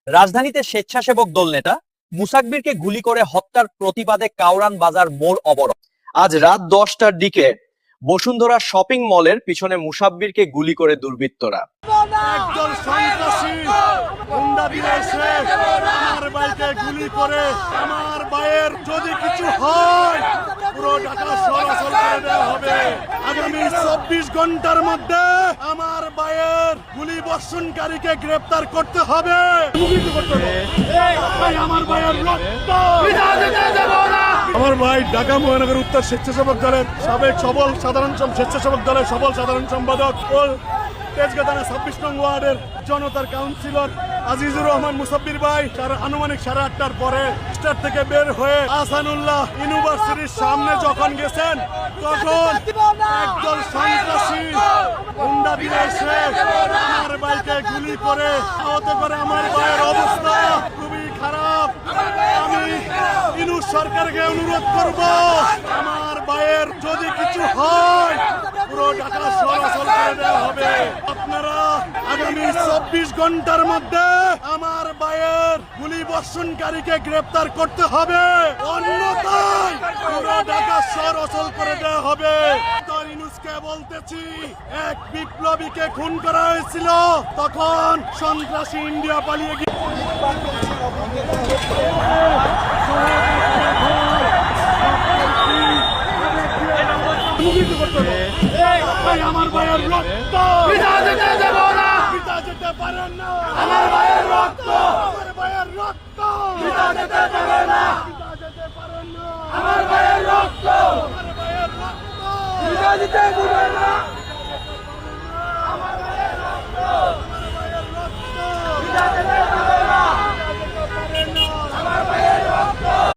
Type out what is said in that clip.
রাজধানীতে স্বেচ্ছাসেবক দল নেতা মুসাকবিরকে গুলি করে হত্যার প্রতিবাদে কাউরান বাজার মোড় অবরোধ। আজ রাত 10টার দিকে বসুন্ধরা শপিং মলের পিছনে মুসাব্বিরকে গুলি করে দুর্বৃত্তরা। একদল সন্ত্রাসী হুন্ডা দিয়ে এসে আমার ভাইকে গুলি করে আমার ভাইয়ের যদি কিছু হয় পুরো ঢাকা চলাচল করে দেওয়া হবে। আগামী 24 ঘন্টার মধ্যে আমার ভাইয়ের গুলি বর্ষণকারীকে গ্রেপ্তার করতে হবে। আমার ভাইয়ের রক্ত আমার ভাই ঢাকা মহানগর উত্তর স্বেচ্ছাসেবক দলের সাবেক স্বেচ্ছাসেবক দলের সবল সাধারণ সম্পাদক ও তেজগাঁও 26 নং ওয়ার্ডের জনতার কাউন্সিলর আজিজুর রহমান মুসাব্বির ভাই আনুমানিক 8:30টার পরে স্টেট থেকে বের হয়ে আহসানুল্লাহ ইউনিভার্সিটির সামনে যখন গেছেন তখন একদল সন্ত্রাসী হুন্ডা দিয়ে এসে আমার ভাইকে গুলি করে আহত করে। আমার ভাইয়ের অবস্থা খুবই খারাপ। আমি ইউনূস সরকারকে অনুরোধ করব আমার ভাইয়ের যদি কিছু হয় পুরো ঢাকা চলাচল করে দেওয়া হবে। আপনারা আগামী 24 ঘন্টার মধ্যে আমার ভাইয়ের গুলি বর্ষণকারীকে গ্রেপ্তার করতে হবে, অন্যথায় পুরো ঢাকা চলাচল করে দেওয়া হবে। ইউনূসকে বলতেছি, এক বিপ্লবীকে খুন করা হয়েছিল, তখন সন্ত্রাসী ইন্ডিয়া পালিয়ে গিয়ে আমার ভাইয়ের রক্ত পিতা যেতে পারেন না। আমার ভাইয়ের রক্ত আমার ভাইয়ের রক্ত পিতা যেতে পারে না। আমার ভাইয়ের রক্ত আমার ভাইয়ের রক্ত পিতা যেতে